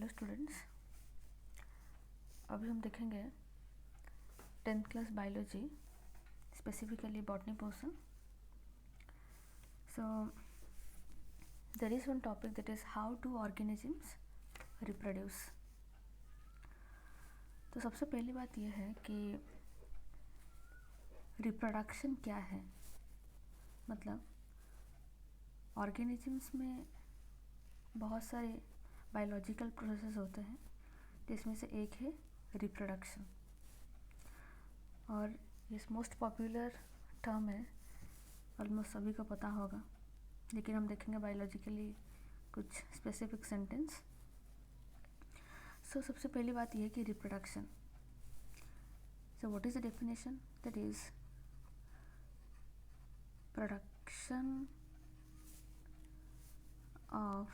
Students, अभी हम देखेंगे 10th class biology, specifically botany portion. So there is one topic that is how do organisms reproduce. तो सबसे पहली बात यह है कि रिप्रोडक्शन क्या है. मतलब ऑर्गेनिजम्स में बहुत सारे बायोलॉजिकल प्रोसेस होते हैं, जिसमें से एक है रिप्रोडक्शन. और ये मोस्ट पॉपुलर टर्म है, ऑलमोस्ट सभी को पता होगा, लेकिन हम देखेंगे बायोलॉजिकली कुछ स्पेसिफिक सेंटेंस. सो सबसे पहली बात यह है कि reproduction. So what is the definition? That is production of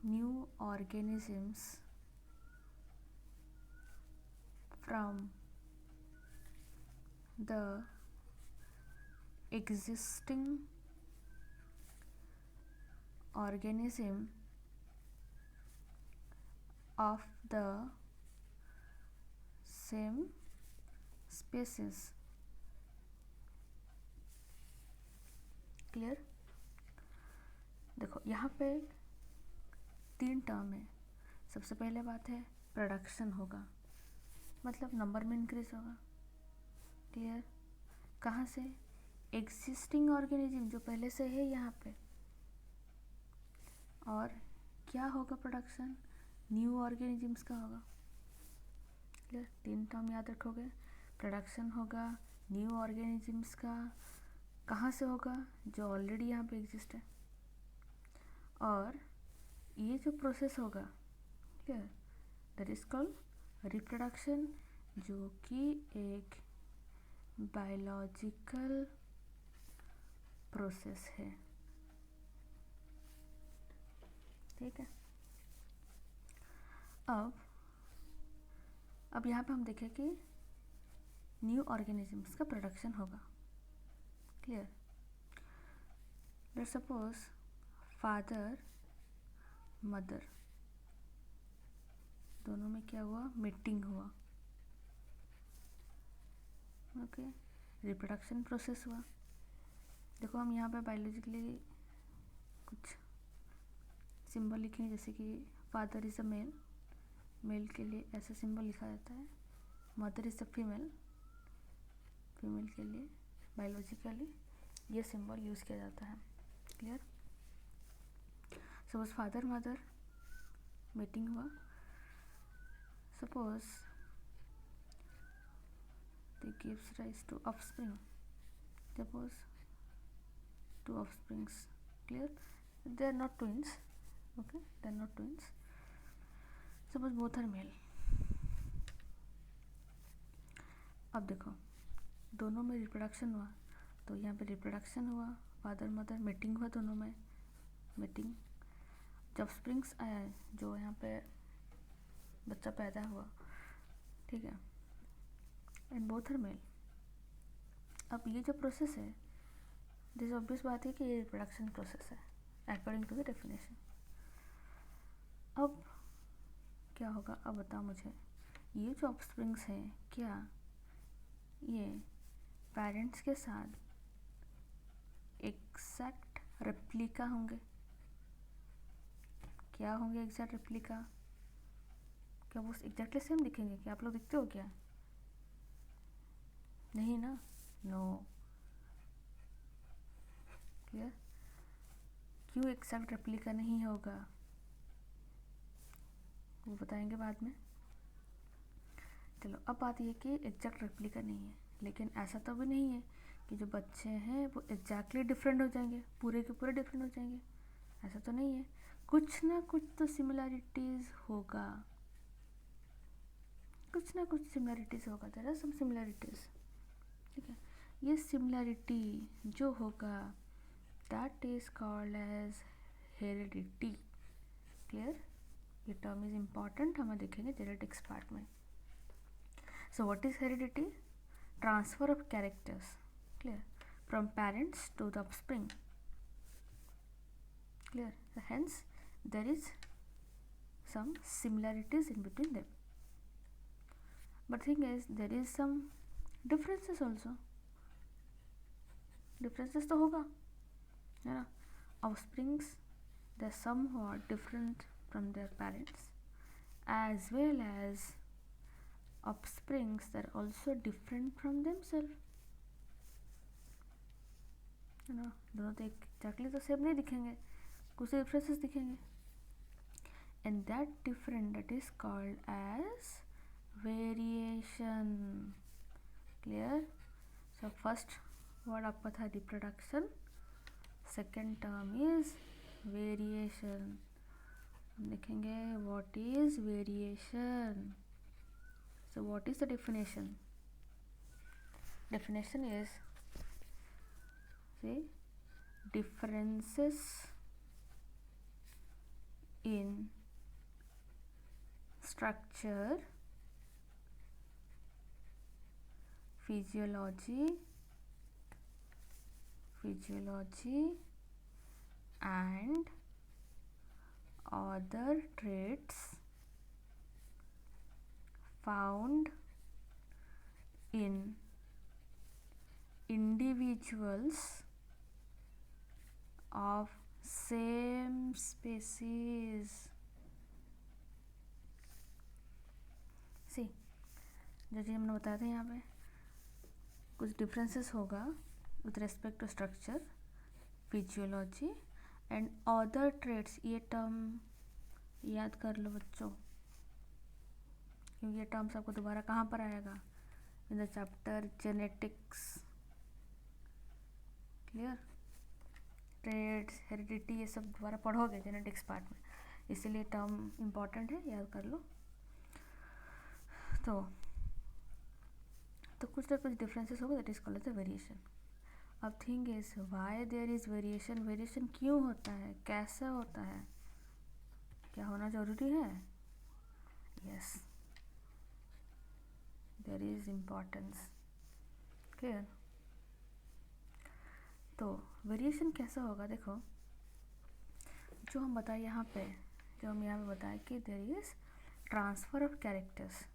new organisms from the existing organism of the same species. Clear? देखो यहाँ पे 3 टर्म है. सबसे पहले बात है प्रोडक्शन होगा, मतलब नंबर में इंक्रीज होगा. क्लियर? कहाँ से? एग्जिस्टिंग ऑर्गेनिज्म जो पहले से है यहाँ पे. और क्या होगा प्रोडक्शन? न्यू ऑर्गेनिजम्स का होगा. क्लियर? 3 टर्म याद रखोगे. प्रोडक्शन होगा न्यू ऑर्गेनिजम्स का. कहाँ से होगा? जो ऑलरेडी यहाँ पे एग्जिस्ट है. और ये जो प्रोसेस होगा, clear, that is called reproduction, जो कि एक बायोलॉजिकल प्रोसेस है. ठीक है. अब यहाँ पे हम देखें कि न्यू ऑर्गेनिजम्स का प्रोडक्शन होगा. Clear? Let's suppose father mother दोनों में क्या हुआ? मीटिंग हुआ. ओके, रिप्रोडक्शन प्रोसेस हुआ. देखो हम यहाँ पे बायोलॉजिकली कुछ सिंबल लिखेंगे, जैसे कि father is a male. Male के लिए ऐसा सिंबल लिखा जाता है. Mother is a female. Female के लिए बायोलॉजिकली ये सिंबल यूज़ किया जाता है. Clear? Suppose father mother meeting हुआ. Suppose they gives rise to offspring. Suppose 2 offsprings. Clear? They are not twins. Okay, they are not twins. Suppose both are male. अब देखो दोनों में रिप्रोडक्शन हुआ, तो यहाँ पे रिप्रोडक्शन हुआ, फादर मदर मीटिंग हुआ, दोनों में मीटिंग. जब स्प्रिंग्स आया है, जो यहाँ पे बच्चा पैदा हुआ, ठीक है, एंड बोथ आर मेल. अब ये जो प्रोसेस है, दिस ऑब्वियस बात है कि ये रिप्रोडक्शन प्रोसेस है अकॉर्डिंग टू द डेफिनेशन. अब क्या होगा? अब बताओ मुझे, ये जो ऑफस्प्रिंग्स हैं, क्या ये पेरेंट्स के साथ एग्जैक्ट रेप्लिका होंगे? क्या होंगे एग्जैक्ट रेप्लिका? क्या वो एग्जैक्टली सेम दिखेंगे? क्या आप लोग दिखते हो क्या? नहीं ना. नो. क्लियर? क्यों एग्जैक्ट रेप्लिका नहीं होगा वो बताएंगे बाद में. चलो, अब बात ये कि एग्जैक्ट रेप्लिका नहीं है, लेकिन ऐसा तो भी नहीं है कि जो बच्चे हैं वो एग्जैक्टली डिफरेंट हो जाएंगे, पूरे के पूरे डिफरेंट हो जाएंगे. ऐसा तो नहीं है. कुछ ना कुछ तो सिमिलैरिटीज़ होगा. कुछ ना कुछ सिमिलैरिटीज़ होगा. There are some similarities. ठीक है. ये सिमिलैरिटी जो होगा, that is called as heredity. Clear? ये टर्म इज इम्पॉर्टेंट, हमें देखेंगे जेनेटिक्स पार्ट में. So what is heredity? Transfer of characters. Clear? From parents to the offspring. Clear? Hence there is some similarities in between them. But thing is, there is some differences also. Differences तो होगा, है ना. Offsprings, they're somewhat different from their parents, as well as offsprings that are also different from themselves, है ना. दोनों तो exactly तो same नहीं दिखेंगे, कुछ differences दिखेंगे, and that different, that is called as variation. Clear? So first word आपका था reproduction, second term is variation. हम लिखेंगे what is variation. So what is the definition? Definition is, say, differences in structure, physiology and other traits found in individuals of same species. See, जैसे हमने बताया था यहाँ पे कुछ डिफरेंसेस होगा with respect to structure, physiology and other traits. ये term याद कर लो बच्चों, क्योंकि ये टर्म्स आपको दोबारा कहाँ पर आएगा, in the chapter genetics. Clear? Traits, heredity, ये सब दोबारा पढ़ोगे जेनेटिक्स पार्ट में, इसीलिए टर्म इम्पॉर्टेंट है, याद कर लो. तो कुछ ना कुछ डिफरेंसेस होगा, that is called as the variation. अब thing is why there is variation. Variation क्यों होता है, कैसे होता है, क्या होना जरूरी है? Yes, there is importance. Clear? तो वेरिएशन कैसा होगा, देखो जो हम बताए यहाँ पे, बताए कि there is transfer of characters,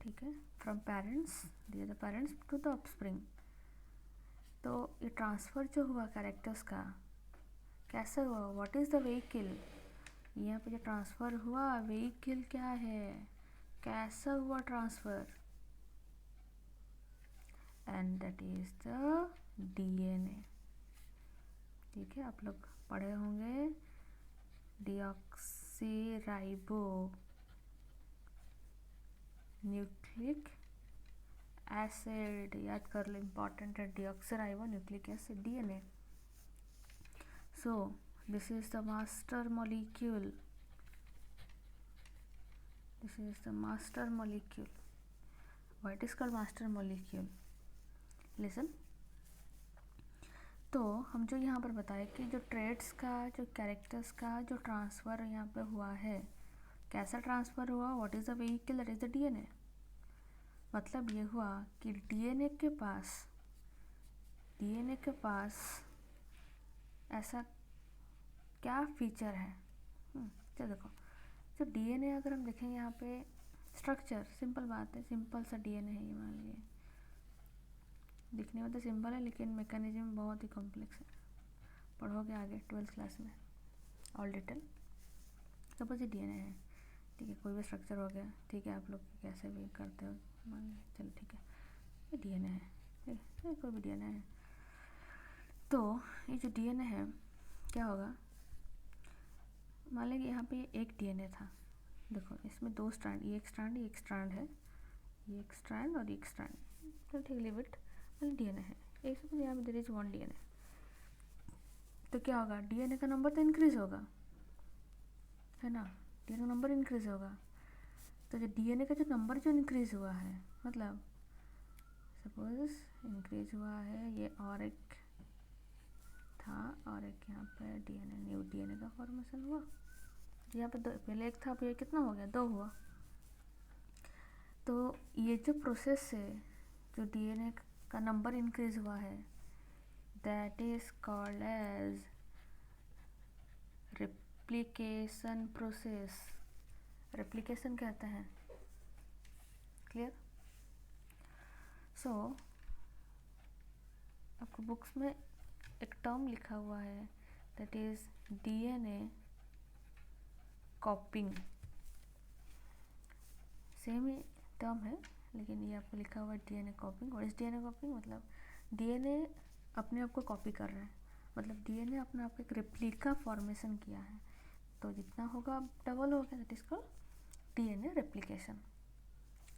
ठीक है, from parents, the parents to the offspring. तो ये ट्रांसफ़र जो हुआ कैरेक्टर्स का, कैसे हुआ, व्हाट इज़ द व्हीकल. यहाँ पे जो ट्रांसफ़र हुआ, व्हीकल क्या है, कैसा हुआ transfer, and that is the DNA. ठीक है, आप लोग पढ़े होंगे डीऑक्सीराइबो न्यूक्लिक एसिड, याद कर लो, इम्पॉर्टेंट है. Deoxyribo nucleic acid, DNA. So this is the master molecule. Why it is called master molecule? Listen. तो हम जो यहाँ पर बताए कि जो ट्रेड्स का, जो कैरेक्टर्स का जो ट्रांसफ़र यहाँ पे हुआ है, कैसा ट्रांसफ़र हुआ, what is the vehicle, that is the DNA. मतलब ये हुआ कि डीएनए के पास ऐसा क्या फीचर है. चलो देखो, जो डीएनए अगर हम देखेंगे यहाँ पे स्ट्रक्चर, सिंपल बात है, सिंपल सा डीएनए है ये, मान लीजिए. दिखने में तो सिंपल है, लेकिन मैकेनिज्म बहुत ही कॉम्प्लेक्स है, पढ़ोगे आगे 12th क्लास में ऑल डिटेल. सपोज ये डीएनए है, ठीक है, कोई भी स्ट्रक्चर हो गया, ठीक है, आप लोग कैसे भी करते हो, मान लीजिए, चलो ठीक है, ये डीएनए है, ठीक है, कोई भी डीएनए है. तो ये जो डीएनए है क्या होगा, मान लीजिए यहाँ पे एक डीएनए था, देखो इसमें दो स्ट्रैंड, ये एक स्ट्रैंड है, ये एक स्ट्रैंड और एक स्ट्रैंड, चलो ठीक, लिव इट, मतलब डीएनए है एक. सपोज यहाँ पे देयर इज वन डीएनए, तो क्या होगा, डीएनए का नंबर तो इंक्रीज होगा, है ना, डीएनए का नंबर इंक्रीज होगा. तो जो डीएनए का जो नंबर जो इंक्रीज हुआ है, मतलब सपोज इंक्रीज हुआ है, ये और एक था और एक यहाँ पे डीएनए, न्यू डीएनए का फॉर्मेशन हुआ. यहाँ पे दो, पहले एक था, अब ये कितना हो गया, दो हुआ. तो ये जो प्रोसेस है, जो डीएनए का नंबर इंक्रीज हुआ है, that is called as replication process. Replication कहते हैं। क्लियर? सो आपको बुक्स में एक टर्म लिखा हुआ है, that is DNA कॉपिंग। Same he term है, लेकिन ये आपको लिखा हुआ है डीएनए कॉपिंग। और इस डीएनए कॉपिंग मतलब डीएनए अपने आप को कॉपी कर रहा है, मतलब डीएनए अपने आप को एक रेप्लिका फॉर्मेशन किया है, तो जितना होगा डबल हो गया, that is called DNA replication.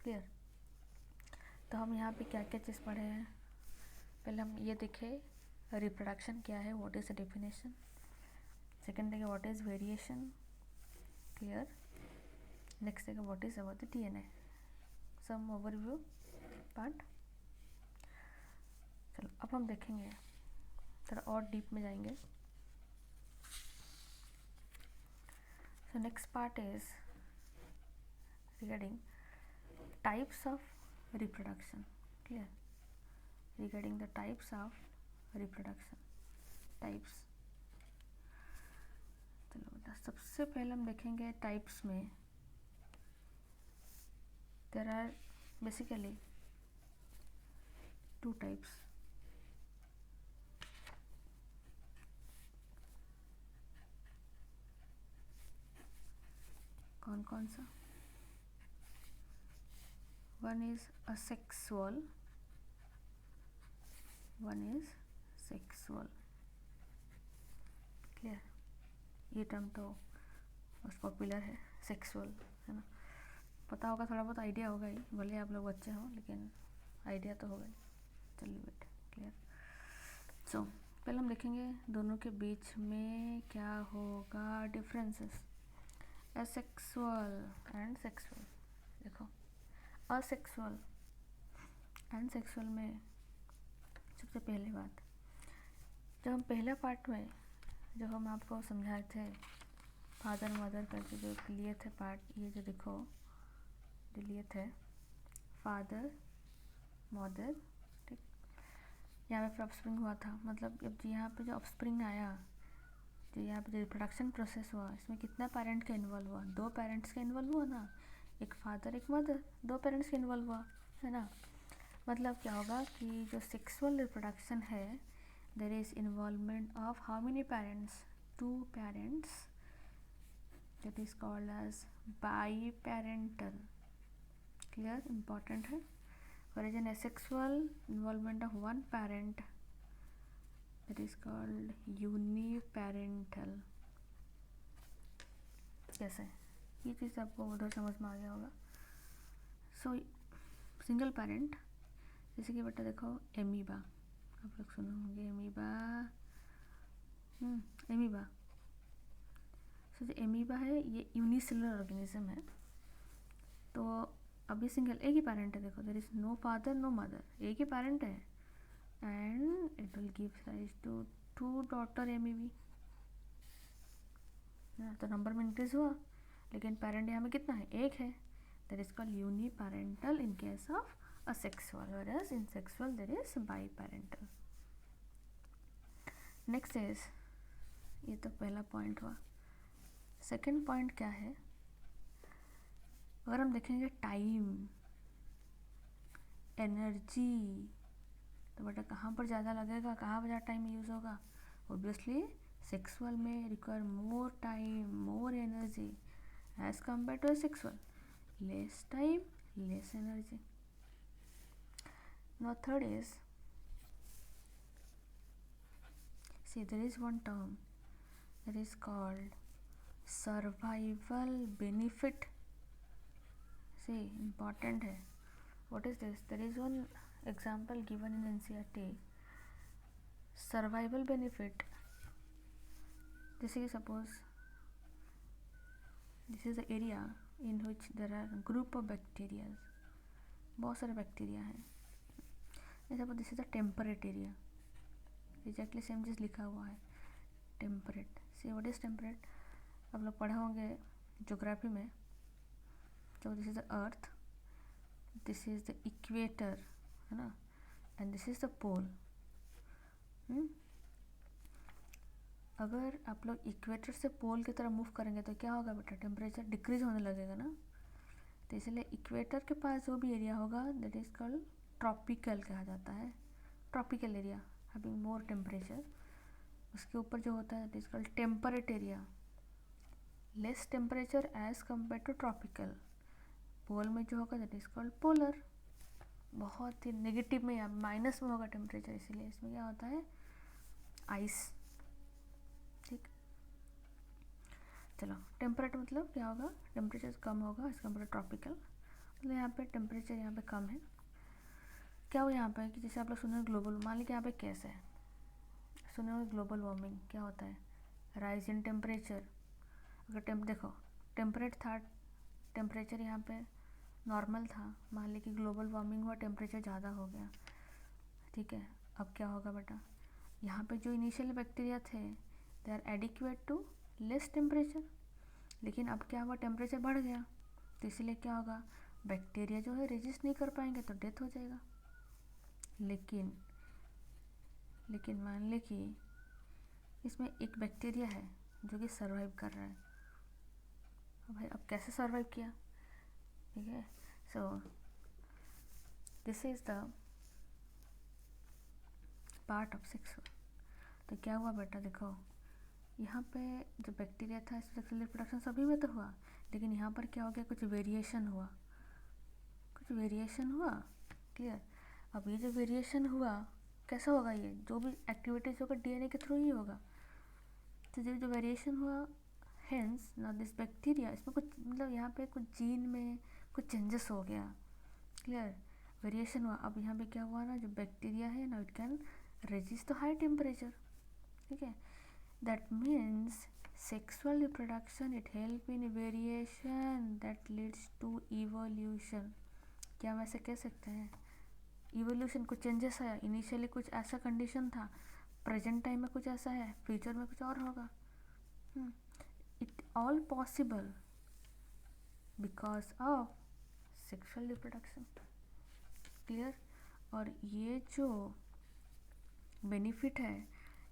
Clear? तो हम यहाँ पे क्या क्या चीज़ पढ़े हैं? पहले हम ये देखे रिप्रोडक्शन क्या है, what is the definition. Second देखे what is variation. Clear? Next देखे what is about the DNA, some overview part. चलो अब हम देखेंगे, थोड़ा और डीप में जाएंगे। So next part is regarding types of reproduction. Clear? Regarding the types of reproduction, types. चलो बेटा, सबसे पहले हम देखेंगे टाइप्स में देयर आर बेसिकली 2 टाइप्स। कौन कौन सा? One is asexual, one is sexual. Clear? ये टर्म तो बहुत पॉपुलर है, सेक्सुअल, है ना? पता होगा, थोड़ा बहुत आइडिया होगा ही, भले आप लोग बच्चे हों, लेकिन आइडिया तो होगा ही। चलिए बेटा, क्लियर? सो पहले हम देखेंगे दोनों के बीच में क्या होगा डिफरेंसेस, असेक्सुअल एंड सेक्सुअल। देखो, असेक्सुअल एंड सेक्सुअल में सबसे पहले बात, जब हम पहला पार्ट में जो हम आपको समझाए थे फादर मदर करके जो लिए थे पार्ट, ये जो देखो जो लिए थे फादर मदर, ठीक, यहाँ पे ऑफस्प्रिंग हुआ था, मतलब जब यहाँ पे जो ऑफस्प्रिंग आया, जो यहाँ पे जो रिप्रोडक्शन प्रोसेस हुआ, इसमें कितना पेरेंट का इन्वॉल्व हुआ? 2 पेरेंट्स का इन्वॉल्व हुआ ना, एक फादर एक मदर, 2 पेरेंट्स का इन्वॉल्व हुआ, है ना? मतलब क्या होगा कि जो सेक्सुअल रिप्रोडक्शन है, there is involvement of how many parents? 2 parents, that is called as biparental. Clear? Important है। whereas in asexual, involvement of one parent, that is called uniparental। कैसे? ये चीज़ आपको उधर समझ में आ गया होगा। सो सिंगल पेरेंट, जैसे कि बेटा देखो एमीबा, आप लोग सुने होंगे एमीबा, एमीबा। सो जो एमीबा है ये यूनिसेलुलर ऑर्गेनिज्म है, तो अभी सिंगल, एक ही पेरेंट है। देखो, there is no father no mother, एक ही पेरेंट है, and it will give rise to 2 daughter amoebae. तो नंबर में इंक्रीज हुआ, लेकिन पेरेंट यहाँ में कितना है? एक है। That is called uniparental in case of asexual, whereas in sexual there is biparental। Next is, ये तो पहला पॉइंट हुआ। सेकेंड पॉइंट क्या है? अगर हम देखेंगे टाइम, एनर्जी, तो बेटा कहाँ पर ज़्यादा लगेगा, कहाँ पर ज़्यादा टाइम यूज़ होगा? ऑब्वियसली सेक्सुअल में require more time more energy as compare to sexual, less time less energy. Now third is, see there is one term that is called survival benefit। see, important है। what is this? there is one example given in NCERT, survival benefit। जैसे कि suppose this is the area in which there are group of bacteria, बहुत सारे bacteria हैं। जैसे this is a temperate area, exactly same चीज़ लिखा हुआ है, temperate. See what is temperate? आप लोग पढ़े होंगे ज्योग्राफी में, तो this is the earth, this is the equator, है ना, and this is the pole. अगर आप लोग इक्वेटर से पोल की तरफ मूव करेंगे तो क्या होगा बेटा, टेम्परेचर डिक्रीज होने लगेगा ना। तो इसलिए इक्वेटर के पास जो भी एरिया होगा दैट इज़ कॉल्ड ट्रॉपिकल कहा जाता है, tropical area having more temperature. उसके ऊपर जो होता है that is called temperate area, less temperature as compare to tropical. Pole में जो होगा दैट इज़ कॉल्ड पोलर, बहुत ही नेगेटिव में या माइनस में होगा टेम्परेचर, इसीलिए इसमें क्या होता है, आइस। ठीक, चलो टेम्परेट मतलब क्या होगा, टेम्परेचर कम होगा एज कम्पेयर टू ट्रॉपिकल, मतलब यहाँ पे टेम्परेचर यहाँ पे कम है। क्या हो यहाँ पे कि जैसे आप लोग सुने ग्लोबल, मान लीजिए यहाँ पे कैसे है, सुने हो ग्लोबल वार्मिंग क्या होता है, राइज इन टेम्परेचर। अगर देखो टेम्परेट था, टेम्परेचर यहाँ पे नॉर्मल था, मान ली कि ग्लोबल वार्मिंग हुआ, टेम्परेचर ज़्यादा हो गया, ठीक है। अब क्या होगा बेटा, यहाँ पे जो इनिशियल बैक्टीरिया थे they are adequate to less temperature, लेकिन अब क्या हुआ, टेम्परेचर बढ़ गया, तो इसलिए क्या होगा, बैक्टीरिया जो है रेजिस्ट नहीं कर पाएंगे तो डेथ हो जाएगा। लेकिन मान ले कि इसमें एक बैक्टीरिया है जो कि सर्वाइव कर रहा है। अब भाई अब कैसे सर्वाइव किया, ठीक है। So this is the part of sexual. तो क्या हुआ बेटा, देखो यहाँ पे जो बैक्टीरिया था इसमें सेक्सुअल रिप्रोडक्शन सभी में तो हुआ, लेकिन यहाँ पर क्या हो गया, कुछ वेरिएशन हुआ, क्लियर। अब ये जो वेरिएशन हुआ कैसा होगा, ये जो भी एक्टिविटीज़ होगा डीएनए के थ्रू ही होगा। तो जो वेरिएशन हुआ, हेंस ना दिस बैक्टीरिया, इसमें कुछ मतलब यहाँ पे कुछ जीन में कुछ चेंजेस हो गया, क्लियर, वेरिएशन हुआ। अब यहाँ पे क्या हुआ ना, जो बैक्टीरिया है ना it can resist the high temperature, ठीक है। That means sexual reproduction it help in variation that leads to evolution. क्या हम ऐसे कह सकते हैं, इवोल्यूशन, कुछ चेंजेस आया, इनिशियली कुछ ऐसा कंडीशन था, प्रेजेंट टाइम में कुछ ऐसा है, फ्यूचर में कुछ और होगा। It all possible because of sexual reproduction, clear. और ये जो बेनिफिट है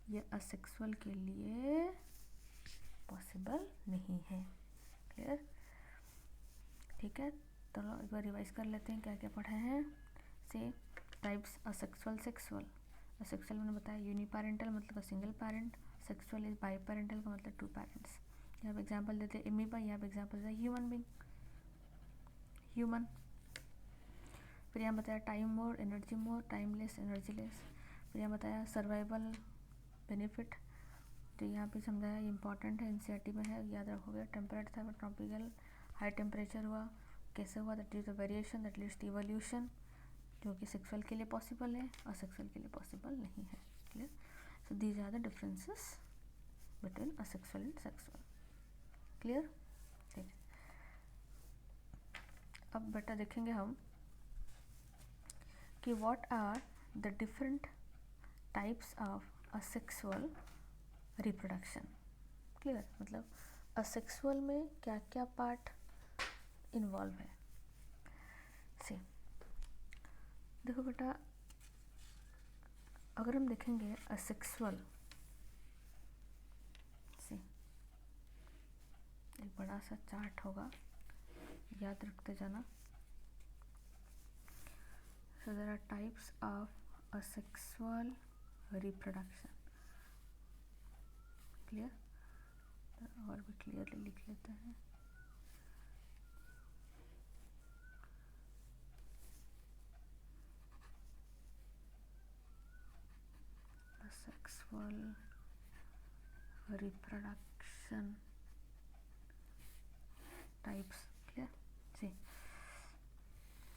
ये असेक्सुअल के लिए पॉसिबल नहीं है, क्लियर, ठीक है। तो एक बार रिवाइज कर लेते हैं क्या क्या पढ़े हैं। से टाइप्स, असेक्सुअल, सेक्सुअल। असेक्सुअल मैंने बताया यूनिपेरेंटल मतलब single parent, sexual is by parental का मतलब टू पेरेंट्स। यहाँ पे एग्जाम्पल देते हैं एमीबा, यहाँ पे एग्जाम्पल देते हैं ह्यूमन बींग, ह्यूमन। फिर यहाँ बताया टाइम मोर, एनर्जी मोर, टाइम लेस, एनर्जी लेस। फिर यहाँ बताया सर्वाइवल बेनिफिट, तो यहाँ पे समझाया इंपॉर्टेंट है, एनसीईआरटी में है, याद रखोगे। टेम्परेट था, ट्रॉपिकल, हाई टेम्परेचर हुआ, कैसे हुआ, that is the variation that leads to evolution, जो कि सेक्सुअल के लिए पॉसिबल है और सेक्सुअल के लिए पॉसिबल नहीं है, clear. So these are the differences between asexual and sexual, clear, ठीक है। अब बेटा देखेंगे हम कि what are the different types of asexual reproduction, clear, मतलब असेक्सुअल में क्या क्या पार्ट इन्वॉल्व है। सी देखो बेटा, अगर हम देखेंगे असेक्सुअल, सी एक बड़ा सा चार्ट होगा, याद रखते जाना। So there are types of asexual reproduction, clear, और भी क्लियरली लिख लेते हैं। asexual reproduction types, clear। सी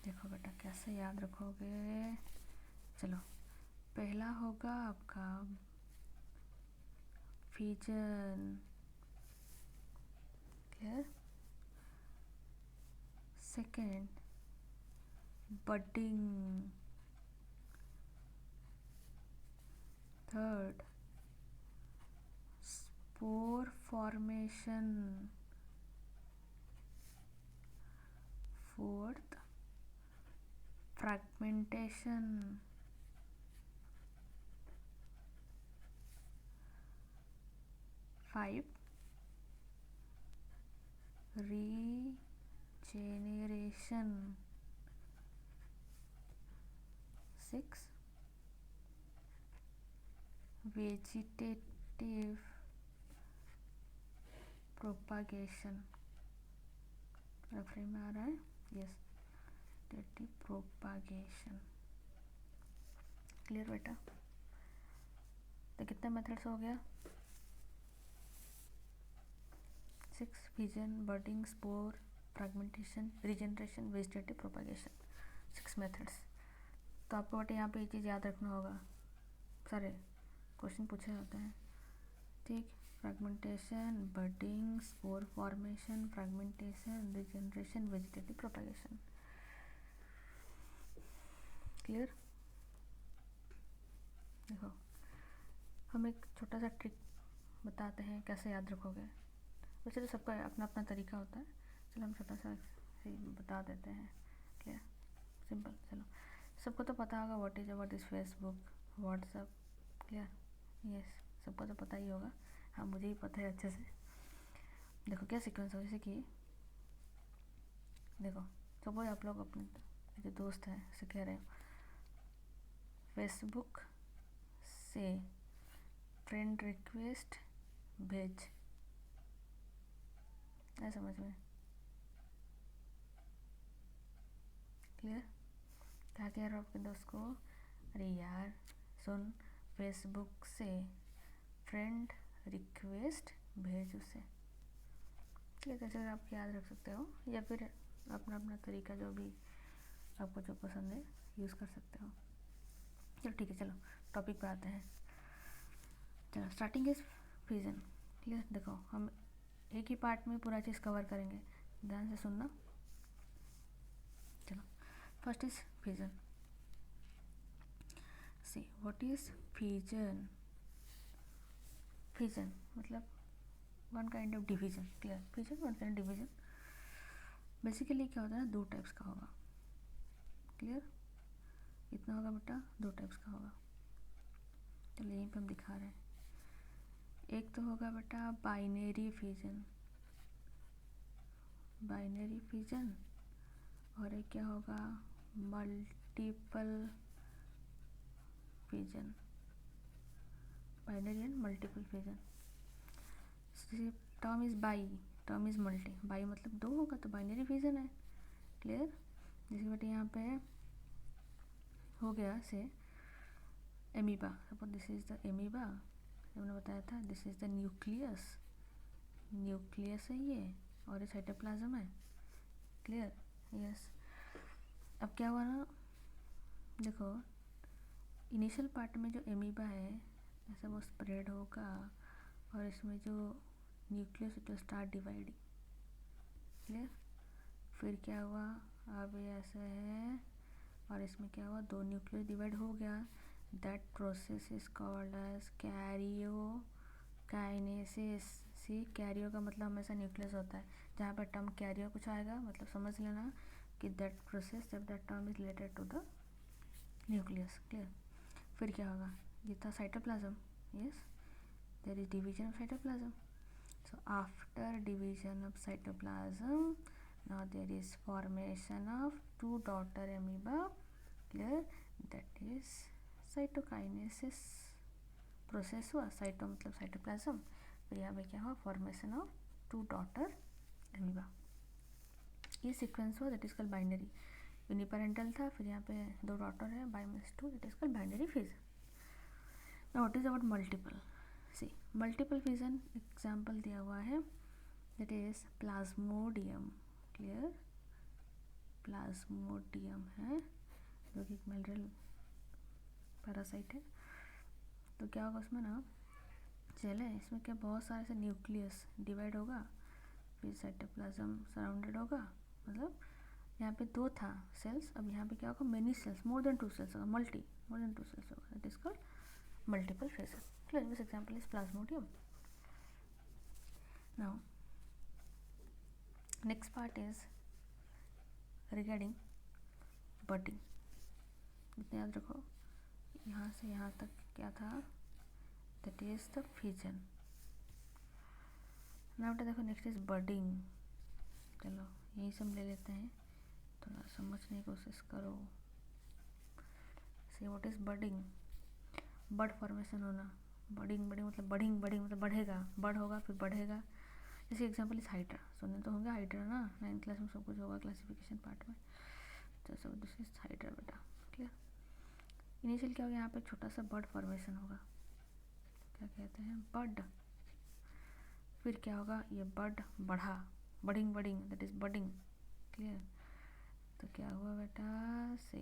देखो बेटा कैसे याद रखोगे, चलो पहला होगा आपका fission, clear. Second budding, third spore formation, fourth fragmentation, 5 रीजेनेरेशन, 6 vegetative propagation, reference में आ रहा है, यस, वेजिटेटिव प्रोपागेशन। क्लियर बेटा? तो कितने मेथड्स हो गया? 6, fission, budding, spore, fragmentation, regeneration, vegetative propagation, 6 methods. तो आपको बेटा यहाँ पे ये चीज़ याद रखना होगा, सारे क्वेश्चन पूछे जाते हैं, ठीक। Fragmentation, budding, spore formation, fragmentation, regeneration, vegetative propagation. Clear? देखो हम एक छोटा सा ट्रिक बताते हैं कैसे याद रखोगे। वैसे तो सबका अपना अपना तरीका होता है, चलो हम छोटा सा बता देते हैं। क्लियर? सिंपल। चलो सबको तो पता होगा what is Facebook, WhatsApp. Clear? Yes, सबको तो पता ही होगा। हाँ, मुझे ही पता है अच्छे से। देखो क्या सीक्वेंस हो, जैसे कि देखो सपोज आप लोग अपने जो दोस्त हैं से कह रहे हो फेसबुक से फ्रेंड रिक्वेस्ट भेज, है समझ में? क्लियर? क्या कह रहे हो आपके दोस्त को, अरे यार सुन, फेसबुक से फ्रेंड रिक्वेस्ट भेज उसे। ये कैसे आप याद रख सकते हो, या फिर अपना अपना तरीका जो भी आपको जो पसंद है यूज़ कर सकते हो। चलो ठीक है, चलो टॉपिक पे आते हैं। चलो स्टार्टिंग इज फ्यूजन। क्लियर? देखो हम एक ही पार्ट में पूरा चीज़ कवर करेंगे, ध्यान से सुनना। चलो first is fusion. See what is fusion? Fusion मतलब one kind of division. Clear? Fusion one kind division. Basically क्या होता है ना, 2 टाइप्स का होगा। क्लियर? कितना होगा बेटा? 2 टाइप्स का होगा। चलो यहीं पे हम दिखा रहे हैं। एक तो होगा बेटा बाइनरी फ्यूजन, बाइनरी फ्यूजन, और एक क्या होगा multiple fusion, binary and multiple fusion. Term is by, term is multi, by मतलब 2 होगा तो बाइनरी फ्यूजन है। क्लियर? जैसे बेटा यहाँ पे हो गया से amoeba, suppose this is the amoeba, हमने बताया था this is the nucleus, nucleus है ये, और ये साइटोप्लाज्म है। क्लियर? यस। अब क्या हुआ ना, देखो इनिशियल पार्ट में जो एमीबा है ऐसा वो स्प्रेड होगा, और इसमें जो nucleus it will start dividing. Clear? फिर क्या हुआ, अब ये ऐसा है और इसमें क्या हुआ, 2 न्यूक्लियस डिवाइड हो गया। That process is called as karyokinesis. See karyo का मतलब हमेशा न्यूक्लियस होता है, जहाँ पर टर्म कैरियो कुछ आएगा मतलब समझ लेना कि दैट प्रोसेस जब that term is related to the nucleus. Clear? फिर क्या होगा, ये था cytoplasm. Yes, there is division of cytoplasm. So after division of cytoplasm, now there is formation of 2 daughter amoeba. Clear? That is cytokinesis process हुआ। Cyto मतलब cytoplasm, फिर यहाँ पे क्या हुआ, फॉर्मेशन ऑफ 2 daughter amoeba। ये सीक्वेंस हुआ, that is called binary. Uniparental था, फिर यहाँ पे 2 डॉटर है, by minus 2, that is called binary fusion. Now what is about multiple? See multiple fusion example दिया हुआ है, that is plasmodium. Clear? Plasmodium है जो कि मिनरल पैरासाइट है। तो क्या होगा उसमें ना, चले इसमें क्या बहुत सारे से न्यूक्लियस डिवाइड होगा, फिर साइटोप्लाज्म सराउंडेड होगा, मतलब यहाँ पे 2 था सेल्स, अब यहाँ पे क्या होगा, many cells, more than 2 cells होगा, मोर देन 2 सेल्स होगा, that is called multiple fusion. Clear? This example is plasmodium. Now, next part is regarding budding. इतना याद रखो, यहाँ से यहाँ तक क्या था, that is the fission. ना बेटा देखो नेक्स्ट इज बडिंग। चलो यही सब ले लेते हैं, थोड़ा समझने की कोशिश करो। See what is budding? Bud formation होना। बडिंग बडिंग मतलब मतलब बढ़ेगा, बड होगा फिर बढ़ेगा। जैसे एग्जाम्पल इस हाइड्रा, सुनने तो होंगे हाइड्रा ना, 9th क्लास में सब कुछ होगा क्लासिफिकेशन पार्ट में। जैसे दिस इज हाइड्रा बेटा, क्लियर। इनिशियल क्या होगा, यहाँ पे छोटा सा बड फॉर्मेशन होगा, क्या कहते हैं बड। फिर क्या होगा, ये बड बढ़ा, budding that is budding, clear. तो क्या हुआ बेटा, से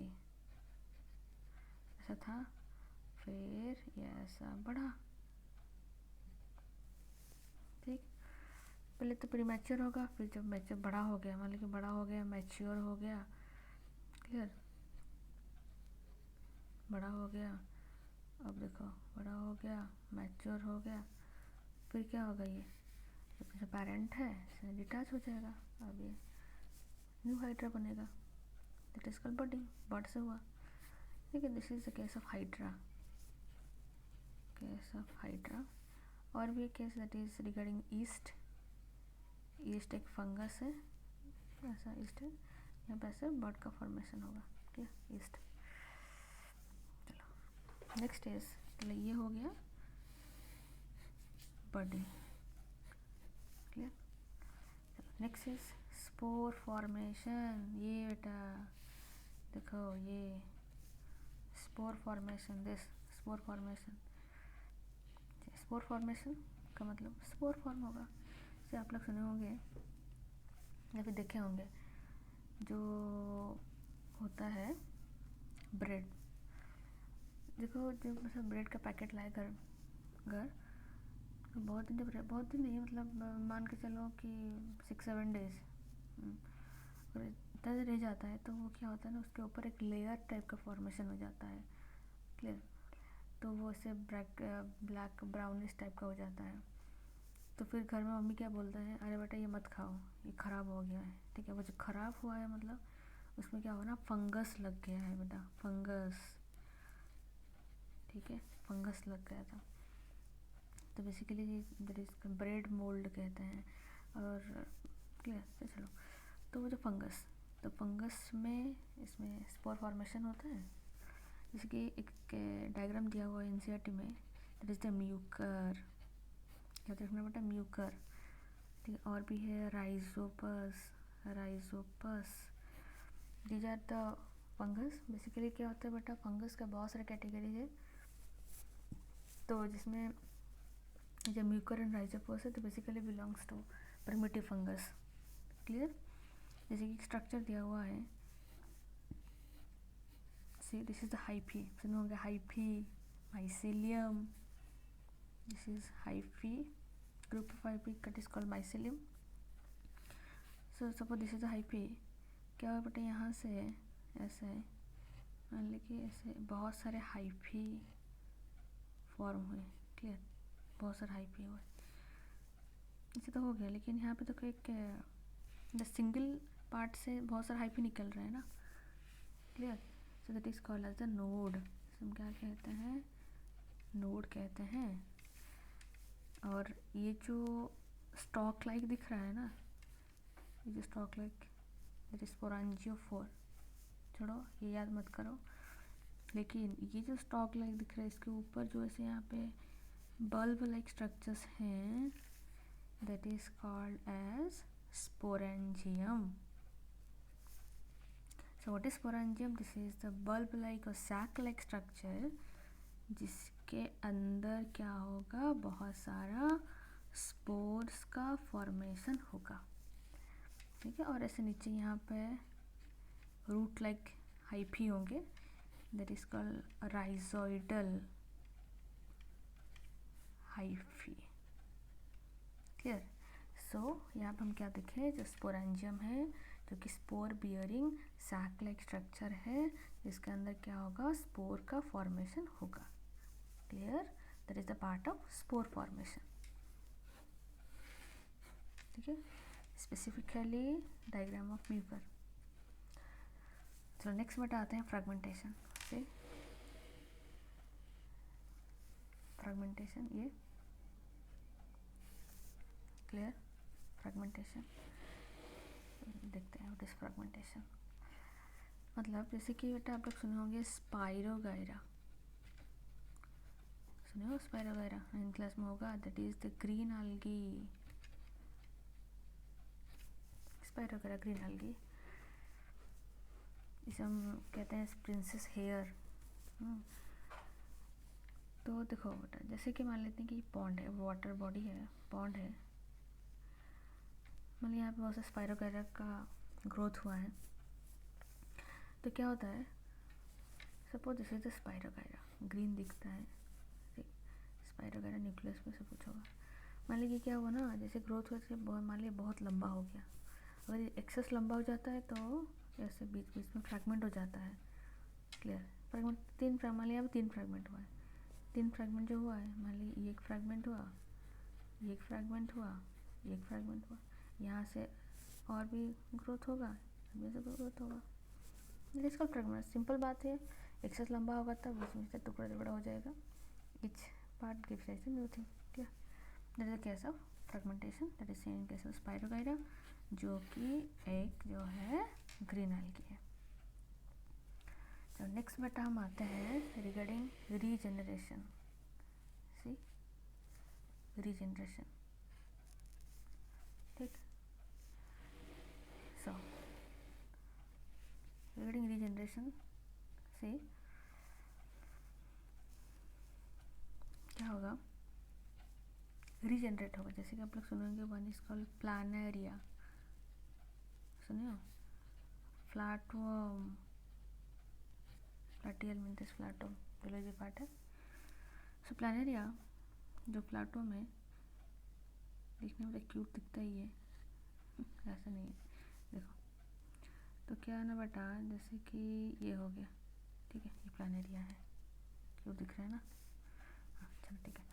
ऐसा था, फिर ये ऐसा बढ़ा, ठीक। पहले तो प्रीमैच्योर होगा, फिर जब मैच्योर बड़ा हो गया, मान लो कि बड़ा हो गया, मैच्योर हो गया, क्लियर, बड़ा हो गया। अब देखो बड़ा हो गया, मैच्योर हो गया, फिर क्या होगा, ये जो पेरेंट है इससे डिटैच हो जाएगा, अब ये न्यू हाइड्रा बनेगा, दैट इज कॉल्ड बडिंग, बड से हुआ। ठीक है, this is the case of hydra, case of hydra. और भी एक case that is regarding east. East एक फंगस है, ऐसा ईस्ट है, यहाँ पे ऐसे बर्ड का फॉर्मेशन होगा, ठीक है, ईस्ट। चलो नेक्स्ट इज, चलो ये हो गया बडिंग, क्लियर। चलो नेक्स्ट इज स्पोर फॉर्मेशन। ये बेटा देखो, ये spore formation, this spore formation. Spore formation का मतलब स्पोर फॉर्म होगा, जैसे आप लोग सुने होंगे या फिर देखे होंगे, जो होता है ब्रेड। देखो जब मतलब ब्रेड का पैकेट लाए घर तो बहुत दिन, जब बहुत दिन नहीं मतलब मान के चलो कि 6-7 डेज, और इतना रह जाता है तो वो क्या होता है ना, उसके ऊपर एक लेयर टाइप का फॉर्मेशन हो जाता है, क्लियर। तो वो ऐसे ब्लैक ब्राउनिश टाइप का हो जाता है। तो फिर घर में मम्मी क्या बोलते हैं, अरे बेटा ये मत खाओ, ये ख़राब हो गया है, ठीक है। वो जो ख़राब हुआ है मतलब उसमें क्या हुआ ना, फंगस लग गया है बेटा, फंगस, ठीक है, फंगस लग गया था। तो basically that is bread mould कहते हैं, और क्लियर। तो चलो, तो वो जो फंगस, तो फंगस में इसमें स्पोर फॉर्मेशन होता है। जैसे कि एक डायग्राम दिया हुआ है एनसीईआरटी में, दैट इज द म्यूकर, क्या देखना बेटा, म्यूकर, ठीक है। और भी है rhizopus, these are the fungus. Basically क्या होता है बेटा, फंगस का बहुत सारे कैटेगरी है, तो जिसमें जो म्यूकर एंड राइजोपस है तो basically belongs to primitive fungus, clear. जैसे कि स्ट्रक्चर दिया हुआ है, see this is the hyphae, सुनो होंगे hyphae, mycelium, this is hyphae, group of hyphae that is called mycelium. So suppose this is the hyphae, क्या हुआ बेटा, यहाँ से ऐसे मान लीजिए ऐसे बहुत सारे हाइफी फॉर्म हुए, क्लियर, बहुत सारे हाइफी हुए, इसे तो हो गया। लेकिन यहाँ पे तो कोई एक सिंगल पार्ट से बहुत सारे हाइफी निकल रहे हैं ना, clear. So that is called as the node, हम क्या कहते हैं, नोड कहते हैं। और ये जो स्टॉक लाइक दिख रहा है ना, ये जो स्टॉक लाइक, दैट इज स्पोरांजियोफोर, छोड़ो ये याद मत करो। लेकिन ये जो स्टॉक लाइक दिख रहा है, इसके ऊपर जो ऐसे यहाँ पे बल्ब लाइक स्ट्रक्चर्स हैं, that is called as sporangium. So what is sporangium, this is the bulb like और सैक लाइक स्ट्रक्चर, जिसके अंदर क्या होगा, बहुत सारा स्पोर्स का फॉर्मेशन होगा, ठीक है। और ऐसे नीचे यहाँ पे रूट लाइक हाइफी होंगे, that is called rhizoidal hyphae, clear. सो यहाँ पे हम क्या देखें, जो स्पोरेंजियम है, जो कि spore bearing sac like structure है, जिसके अंदर क्या होगा, स्पोर का फॉर्मेशन होगा, clear. That is the part of spore formation, ठीक है, स्पेसिफिकली डायग्राम ऑफ म्यूकर। चलो नेक्स्ट बेटा आते हैं फ्रेगमेंटेशन से। फ्रेगमेंटेशन, ये क्लियर? फ्रेगमेंटेशन देखते हैं व्हाट इज फ्रेगमेंटेशन। मतलब जैसे कि बेटा आप लोग सुने होंगे स्पाइरोगाइरा, सुने हो स्पाइरोगाइरा? 9th क्लास में होगा। That is the green algae, spirogyra green algae। इसे हम कहते हैं प्रिंसेस हेयर। तो देखो बेटा, जैसे कि मान लेते हैं कि पॉन्ड है, वाटर बॉडी है, पॉन्ड है, मतलब यहाँ पे बहुत से स्पाइरोगाइरा का ग्रोथ हुआ है। तो क्या होता है, suppose this is the spirogyra, green दिखता है, स्पाइरोगाइरा न्यूक्लियस में से कुछ होगा। मान लीजिए क्या हुआ ना, जैसे ग्रोथ हुआ से मान लीजिए बहुत लंबा हो गया। अगर ये एक्सेस लंबा हो जाता है तो ऐसे बीच बीच में फ्रैगमेंट हो जाता है। क्लियर? फ्रैगमेंट तीन मान लिया, 3 फ्रैगमेंट हुआ है। 3 फ्रैगमेंट जो हुआ है, मान लीजिए एक फ्रैगमेंट हुआ, एक फ्रैगमेंट हुआ, एक फ्रैगमेंट हुआ, यहाँ से और भी ग्रोथ होगा, अभी से ग्रोथ होगा। इसका फ्रैगमेंट सिंपल बात है, एक्सेस लंबा होगा तब बीच में से टुकड़ा टुकड़ा हो जाएगा। Each part gives rise to new thing. क्या that is the case of fragmentation, that is same case of spirogyra, जो कि एक जो है ग्रीन algae है। तो नेक्स्ट बेटा हम आते हैं रिगार्डिंग रीजेनरेशन। सी रीजेनरेशन, ठीक। सो रिगार्डिंग रीजेनरेशन से क्या होगा, रीजनरेट होगा। जैसे कि आप लोग सुनेंगे वन इज कॉल्ड प्लानेरिया, सुनिए हो? फ्लैटवर्म, प्लाटियल मीन्स फ्लैटवर्म, जूलॉजी पार्ट है। सो प्लानेरिया जो फ्लैटवर्म है, दिखने में तो क्यूट दिखता ही है, ऐसा नहीं है। देखो तो क्या है ना बेटा, जैसे कि ये हो गया, ठीक है, ये प्लानेरिया है, क्यूट दिख रहा है ना? हाँ चलो ठीक है।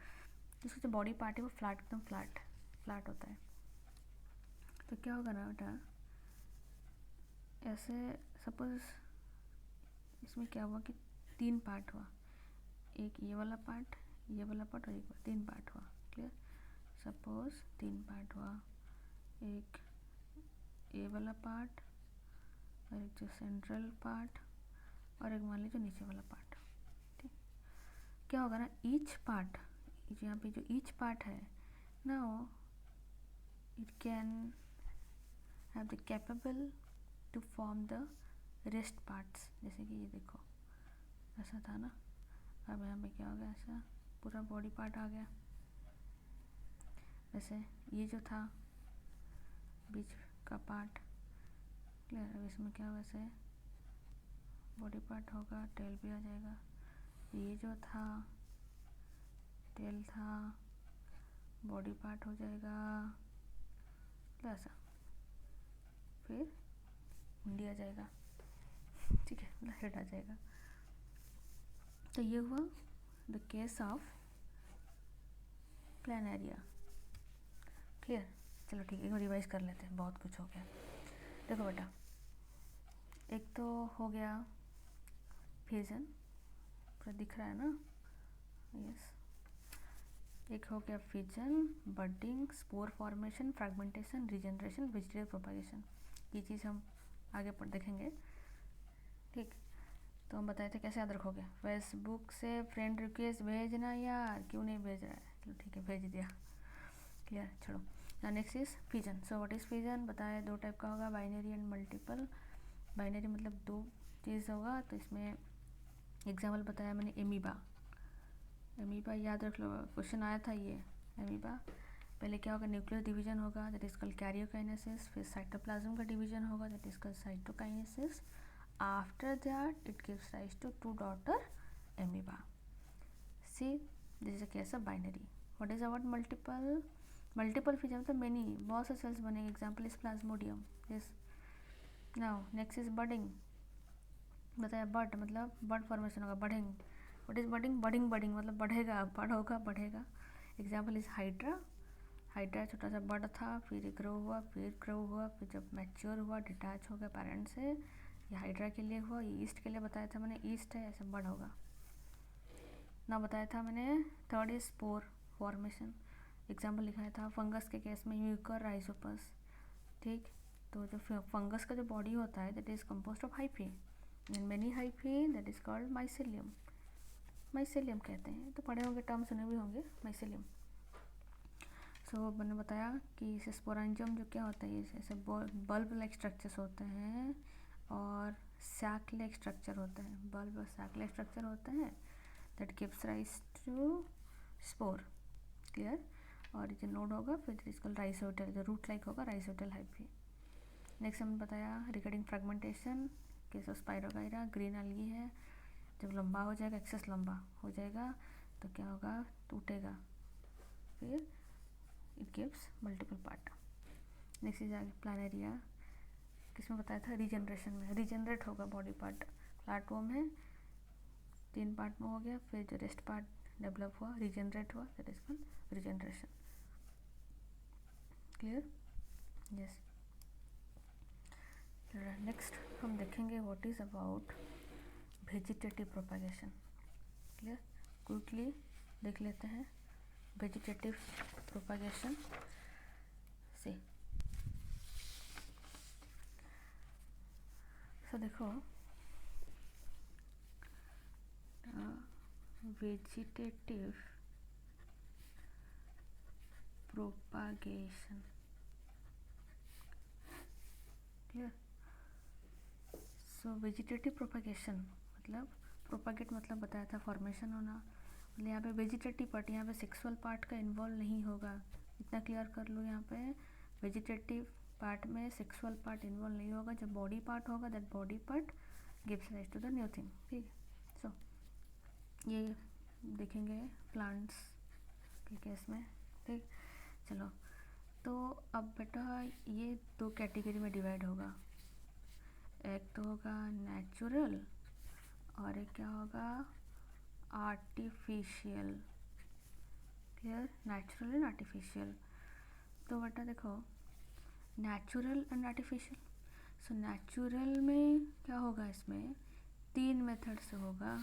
इसका जो बॉडी पार्ट है वो फ्लैट, एकदम फ्लैट फ्लैट होता है। तो क्या होगा ना बेटा, ऐसे सपोज इसमें क्या हुआ कि 3 पार्ट हुआ, एक ये वाला पार्ट, ये वाला पार्ट और एक 3 पार्ट हुआ। क्लियर? सपोज 3 पार्ट हुआ, एक ये वाला पार्ट और एक जो सेंट्रल पार्ट और एक मान लीजिए नीचे वाला पार्ट। ठीक, क्या होगा ना, ईच पार्ट, यहाँ पे जो ईच पार्ट है ना, वो it can have the capable to form the rest parts. जैसे कि ये देखो ऐसा था ना, अब यहाँ पे क्या हो गया, ऐसा पूरा बॉडी पार्ट आ गया। वैसे ये जो था बीच का पार्ट, क्लियर? अब इसमें क्या वैसे बॉडी पार्ट होगा, टेल भी आ जाएगा। ये जो था टेल था, बॉडी पार्ट हो जाएगा ऐसा, फिर मुंडी आ जाएगा, ठीक है, मतलब हेड आ जाएगा। तो ये हुआ the case of Planaria. Clear? चलो ठीक है, एक बार रिवाइज कर लेते हैं, बहुत कुछ हो गया। देखो बेटा, एक तो हो गया फ्यूजन, पूरा दिख रहा है ना, यस। एक हो गया fusion, budding, spore formation, fragmentation, regeneration, vegetative propagation. ये चीज़ हम आगे पर देखेंगे, ठीक। तो हम बताए थे कैसे याद रखोगे, फेसबुक से फ्रेंड रिक्वेस्ट भेजना यार, क्यों नहीं भेज रहा है? चलो ठीक है, भेज दिया। क्लियर? छोड़ो ना। Next is fission. So what is fission बताया, 2 टाइप का होगा, बाइनरी एंड मल्टीपल। बाइनरी मतलब 2 चीज़ होगा, तो इसमें एग्जाम्पल बताया मैंने, एमीबा। एमीबा याद रख लो, क्वेश्चन आया था ये। एमीबा पहले क्या होगा, न्यूक्लियर डिवीजन होगा, दैट इज कॉल्ड कैरियोकाइनेसिस। फिर साइटोप्लाज्म का डिवीजन होगा, that is called cytokinesis. After that it gives rise to 2 daughter amoeba. See this is a case of binary. What is about multiple? Multiple fission मतलब many, बहुत से cells बनेंगे, example is plasmodium. Yes. Now next is budding. बताया bud मतलब bud formation होगा, budding. What is budding? Budding budding मतलब बढ़ेगा, बड़ होगा, बढ़ेगा। Example is hydra. हाइड्रा छोटा सा बड था, फिर ग्रो हुआ, फिर ग्रो हुआ, फिर जब मैच्योर हुआ डिटैच हो गया पेरेंट से। ये हाइड्रा के लिए हुआ, ये ईस्ट के लिए बताया था मैंने, ईस्ट है, ऐसे बड होगा ना। बताया था मैंने third is spore formation. Example लिखाया था फंगस के केस में म्यूकर राइजोपस, ठीक। तो जो फंगस का जो बॉडी होता है that is composed of hyphae and many hyphae, that is called mycelium. Mycelium कहते हैं, तो पढ़े होंगे, टर्म सुने भी होंगे माइसेलियम। सो मैंने बताया कि स्पोरेंजियम जो क्या होता है, ये ऐसे बल्ब लाइक स्ट्रक्चर्स होते हैं और सैक लाइक स्ट्रक्चर होता है। बल्ब और सैक लाइक स्ट्रक्चर होता है that gives rise to spore, clear. और जो नोड होगा फिर इसका राइजोइडल, जो रूट लाइक होगा राइजोइडल हाइफी। नेक्स्ट हमने बताया regarding fragmentation, case of spirogyra, green अलगी है, जब लंबा हो जाएगा, एक्सेस लंबा हो जाएगा तो क्या होगा, टूटेगा, फिर it gives multiple part. Next is Planaria, किसमें बताया था, रीजनरेशन में, रीजनरेट होगा बॉडी पार्ट। फ्लैटवर्म है, 3 पार्ट में हो गया, फिर जो रेस्ट पार्ट डेवलप हुआ, रीजनरेट हुआ, that is called regeneration, clear, yes. Next हम देखेंगे what is about vegetative propagation, clear. Quickly देख लेते हैं वेजिटेटिव प्रोपागेशन से। सो देखो वेजिटेटिव प्रोपागेशन, क्लियर। सो वेजिटेटिव प्रोपागेशन मतलब, प्रोपागेट मतलब बताया था फॉर्मेशन होना, मतलब यहाँ पे वेजिटेटिव पार्ट, यहाँ पे सेक्सुअल पार्ट का इन्वॉल्व नहीं होगा, इतना क्लियर कर लो। यहाँ पे वेजिटेटिव पार्ट में सेक्सुअल पार्ट इन्वॉल्व नहीं होगा, जब बॉडी पार्ट होगा that body part gives rise to the new thing, ठीक है। सो ये देखेंगे प्लांट्स के केस में, ठीक। चलो, तो अब बेटा ये 2 कैटेगरी में डिवाइड होगा, एक तो होगा नेचुरल और एक क्या होगा, artificial, clear, natural and artificial. तो बेटा देखो natural and artificial, so natural में क्या होगा, इसमें 3 मेथड से होगा,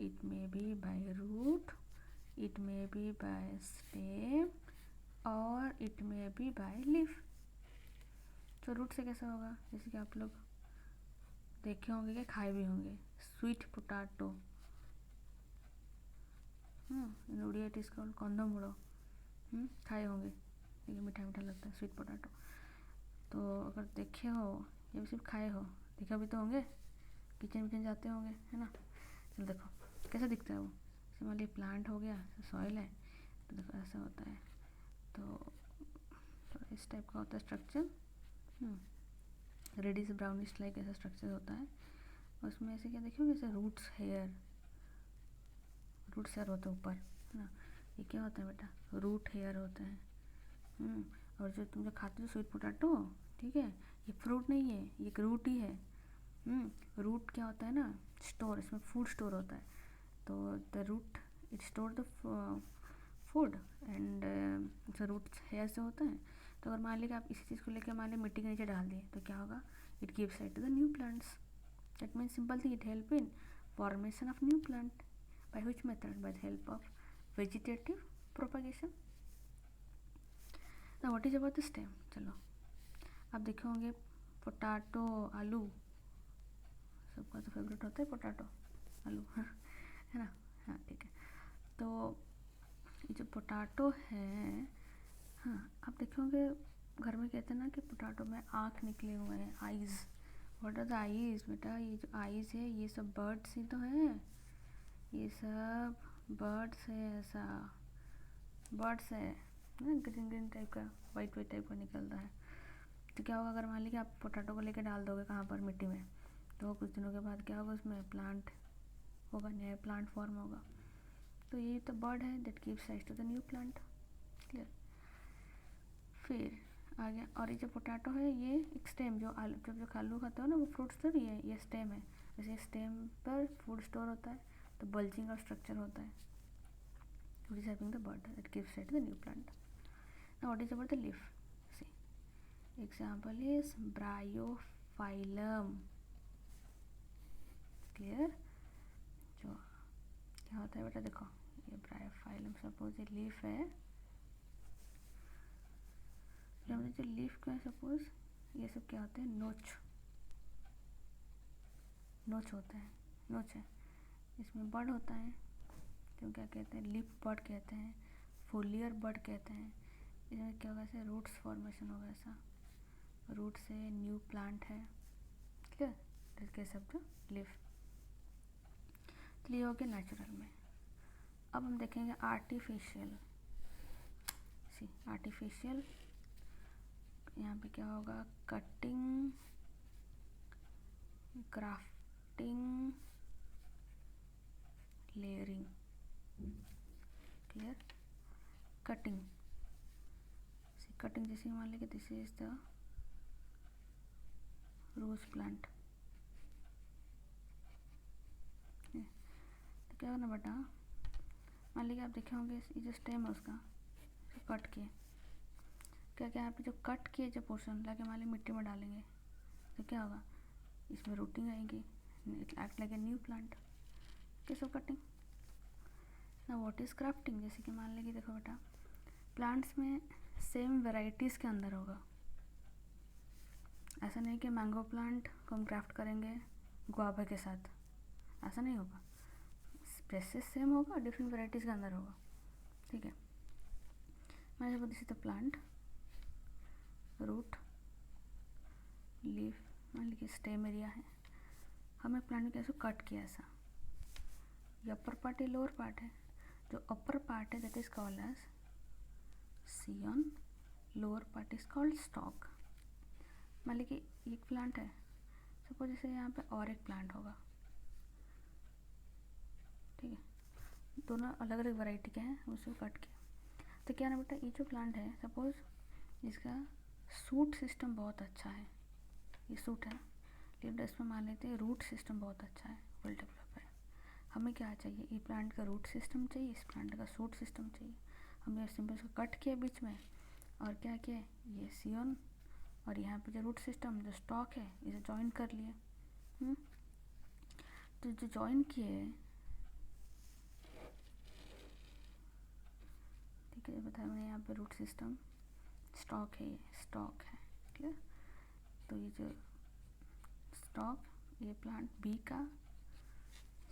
it may be by root, it may be by stem और it may be by leaf. तो रूट से कैसा होगा, जैसे कि आप लोग देखे होंगे, क्या खाए भी होंगे, sweet potato, in Odia it is called कंदमूल, खाए होंगे, ये मीठा मीठा लगता है स्वीट पोटैटो। तो अगर देखे हो या भी सिर्फ खाए हो, देखा भी तो होंगे, किचन विचन जाते होंगे, है ना। चलो देखो कैसा दिखता है वो, जैसे मान ली प्लांट हो गया, सॉइल है, तो देखो ऐसा होता है, तो थोड़ा इस टाइप का होता है स्ट्रक्चर, रेडिश ब्राउनिश लाइक ऐसा स्ट्रक्चर होता है। उसमें ऐसे क्या देखोगे, जैसे रूट्स हेयर होता है ऊपर, है ना, ये क्या होता है बेटा, रूट हेयर होता है। और जो तुम जो खाते हो स्वीट पोटैटो, ठीक है, ये फ्रूट नहीं है, ये एक रूट ही है। रूट क्या होता है ना, स्टोर, इसमें फूड स्टोर होता है, तो the root it store the food and root hair से होता है। तो अगर मान लीजिए आप इसी चीज़ को लेकर मान लीजिए मिट्टी के नीचे डाल दिए, तो क्या होगा, it gives rise to the new plants, that means simple thing, it help in formation of new plant by which method, by the help of vegetative propagation. Now what is about the stem, चलो आप देखे होंगे potato, आलू, सबका तो favourite होता है potato, आलू, है ना, हाँ ठीक है। तो ये जो पोटैटो है, हाँ आप देखे होंगे घर में कहते हैं ना कि पोटैटो में आँख निकले हुए हैं, eyes, what are the eyes, बेटा ये जो आईज है ये सब बर्ड्स ही तो हैं, ये सब बर्ड्स है, ऐसा बर्ड्स है ना, ग्रीन ग्रीन टाइप का, वाइट वाइट टाइप का निकलता है। तो क्या होगा, अगर मान लीजिए आप पोटैटो को लेकर डाल दोगे कहाँ पर, मिट्टी में, तो कुछ दिनों के बाद क्या होगा, उसमें प्लांट होगा, नया प्लांट फॉर्म होगा। तो ये तो बर्ड है that gives rise to the new plant, clear. फिर आ गया, और ये जो पोटैटो है ये एक स्टेम, जो आलू, जब जो आलू खाते हो ना वो फ्रूट्स तो नहीं है, ये स्टेम है, जैसे स्टेम पर फूड स्टोर होता है, तो बल्जिंग का स्ट्रक्चर होता है, which is having the bud that gives rise to the new plant. Now what is about the leaf? See, example is bryophyllum, clear। जो क्या होता है बेटा, देखो ये ब्रायोफाइलम, सपोज ये लीफ है, फिर हमारे जो लीफ का सपोज ये सब क्या होते हैं, नोच होता है, नोच है, इसमें बड होता है, तो क्या कहते हैं, लीफ बड कहते हैं, फोलियर बड कहते हैं। इसमें क्या होगा, ऐसे रूट्स फॉर्मेशन होगा, ऐसा रूट से न्यू प्लांट है, क्लियर, इसके शब्द लीफ। तो ये हो गया नेचुरल में। अब हम देखेंगे आर्टिफिशियल। आर्टिफिशियल यहाँ पे क्या होगा, cutting, grafting, layering, clear. Cutting, cutting जैसे मान लीजिए this is the rose plant, तो क्या करना बेटा, मान लीजिए आप देखे होंगे ये जो स्टेम है उसका कट किए, क्या क्या यहाँ पे जो कट किए जो पोर्शन लाके मान लीजिए मिट्टी में डालेंगे तो क्या होगा, इसमें रूटिंग आएगी, it act like a new plant, कैसे कटिंग ना। व्हाट इज़ क्राफ्टिंग, जैसे कि मान लीजिए देखो बेटा, प्लांट्स में सेम वेराइटीज़ के अंदर होगा, ऐसा नहीं कि मैंगो प्लांट को हम क्राफ्ट करेंगे गुआवा के साथ, ऐसा नहीं होगा, स्पेसिस सेम होगा, डिफरेंट वेराइटीज़ के अंदर होगा, ठीक है। मैं जब this is the plant, root, leaf, मान लीजिए स्टेम एरिया है, हमें प्लांट कैसे कट किया ऐसा, ये अपर पार्ट है, लोअर पार्ट है, जो अपर पार्ट है that is called as scion, lower part is called stock. मान लीजिए एक प्लांट है, सपोज जैसे यहाँ पे और एक प्लांट होगा, ठीक है, दोनों अलग अलग वैरायटी के हैं, उसको कट किया, तो क्या ना बेटा, ये जो प्लांट है सपोज इसका सूट सिस्टम बहुत अच्छा है, ये सूट है, लेकिन इसमें मान लेते हैं रूट सिस्टम बहुत अच्छा है, वेल डेवलप है। हमें क्या चाहिए, ये प्लांट का रूट सिस्टम चाहिए, इस प्लांट का सूट सिस्टम चाहिए, हमने सिंपल इसको कट किया बीच में, और क्या किया, ये सियन और यहाँ पे जो रूट सिस्टम जो स्टॉक है इसे जॉइन कर लिए। तो जो जॉइन किए, ठीक है, बताया मैंने, यहाँ पे रूट सिस्टम स्टॉक है, ये स्टॉक है, क्लियर। तो ये जो स्टॉक, ये प्लांट बी का,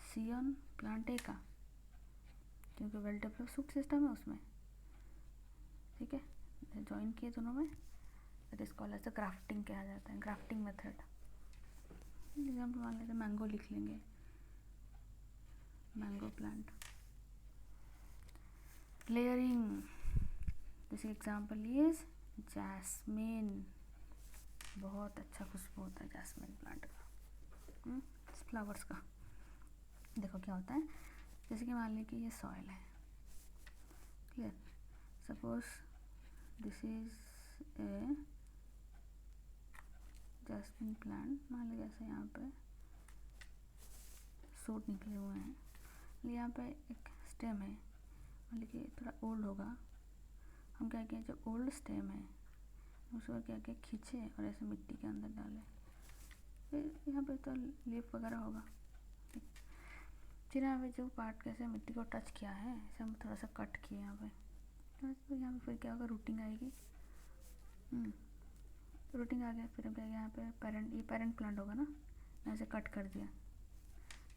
सियन प्लांट ए का, क्योंकि वेल डेवलप सूट सिस्टम है उसमें, ठीक है, जॉइन किए दोनों में, that is called as the grafting कहा जाता है, ग्राफ्टिंग मेथड। एग्जाम्पल मान लेते हैं, मैंगो लिख लेंगे, mango plant. Layering, this example is jasmine, बहुत अच्छा खुशबू होता है जैस्मिन प्लांट का, फ्लावर्स का। देखो क्या होता है, जैसे कि मान लीजिए कि ये सॉइल है, clear, suppose this is a jasmine plant, मान लीजिए जैसे यहाँ पे सूट निकले हुए हैं, यहाँ पे एक स्टेम है, मान लीजिए थोड़ा ओल्ड होगा, हम क्या किए, जो ओल्ड स्टेम है उसको क्या किया, खींचे और ऐसे मिट्टी के अंदर डाले, फिर यहाँ पे तो लीफ वगैरह होगा, फिर यहाँ पे जो पार्ट कैसे मिट्टी को टच किया है ऐसे हम थोड़ा सा कट किए यहाँ पे, तो यहाँ पे फिर क्या होगा, रूटिंग आएगी, रूटिंग आ गया, फिर हम क्या, यहाँ पे पेरेंट, ये पेरेंट प्लांट होगा ना, यहाँ से कट कर दिया,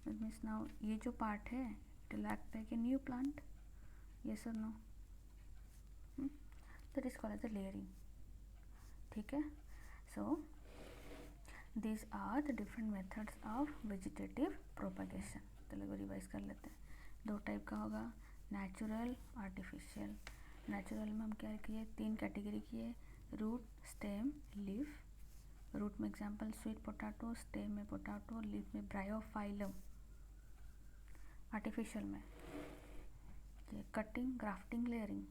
दैट मीन्स नाउ ये जो पार्ट है it will act like a new plant, yes और no, that is called as the layering, ठीक है। So these are the different methods of vegetative propagation. चलो रिवाइज कर लेते हैं, दो टाइप का होगा, नेचुरल, आर्टिफिशियल। नेचुरल में हम क्या किए, तीन कैटेगरी किए, रूट, स्टेम, लीफ। रूट में एग्जांपल स्वीट पोटैटो, स्टेम में पोटैटो, लीफ में ब्रायोफाइलम। आर्टिफिशियल में ये cutting, grafting, layering.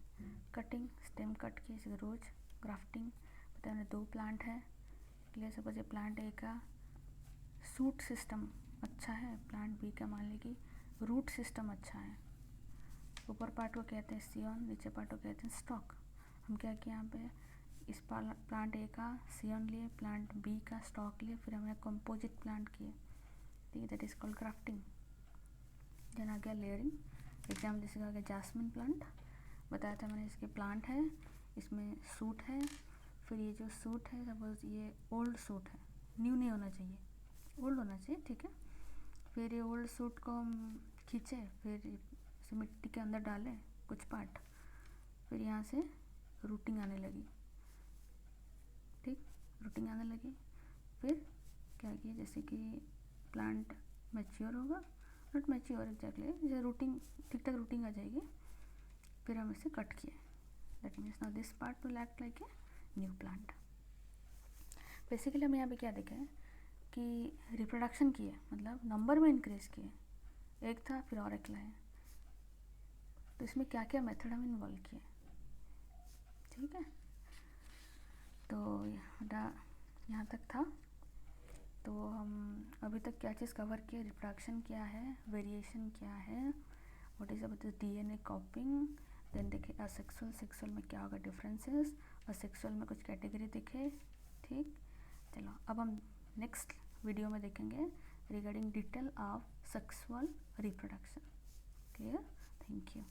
Cutting, stem cut के इसे रोज, ग्राफ्टिंग पता है दो प्लांट है, ले सपोज ये प्लांट ए का सूट सिस्टम अच्छा है, प्लांट बी का मान लीजिए रूट सिस्टम अच्छा है, ऊपर पार्ट को कहते हैं सियन, नीचे पार्ट को कहते हैं स्टॉक। हम क्या किया यहाँ पे, इस प्लांट ए का सियन लिए, प्लांट बी का स्टॉक लिए, फिर हमने कंपोजिट प्लांट किए, ठीक है, that is called grafting. Then आ गया लेयरिंग, एग्जाम्पल जैसे आ गया जैस्मिन प्लांट, बताया था मैंने, इसके प्लांट है, इसमें सूट है, फिर ये जो सूट है, सपोज ये ओल्ड सूट है, न्यू नहीं होना चाहिए, ओल्ड होना चाहिए, ठीक है। फिर ये ओल्ड सूट को हम खींचे, फिर इसे मिट्टी के अंदर डालें कुछ पार्ट, फिर यहाँ से रूटिंग आने लगी, ठीक, रूटिंग आने लगी। फिर क्या किया, जैसे कि प्लांट मैच्योर होगा, नॉट मैच्योर एग्जैक्टली, जैसे रूटिंग ठीक ठाक रूटिंग आ जाएगी, फिर हम इसे कट किए। That means now this part will act like a new plant. Basically हम यहाँ पे क्या देखें है कि रिप्रोडक्शन किए, मतलब नंबर में इंक्रीज़ किए, एक था फिर और एक लाए, तो इसमें क्या क्या मेथड हम इन्वॉल्व किए, ठीक है। तो यहाँ तक था। तो हम अभी तक क्या चीज़ कवर किए, रिप्रोडक्शन क्या है, वेरिएशन क्या है, what is about DNA copying, then देखे असेक्सुअल, सेक्सुअल में क्या होगा डिफरेंसेस, असेक्सुअल में कुछ कैटेगरी दिखे, ठीक। चलो अब हम नेक्स्ट वीडियो में देखेंगे regarding detail of sexual reproduction. Clear? Thank you.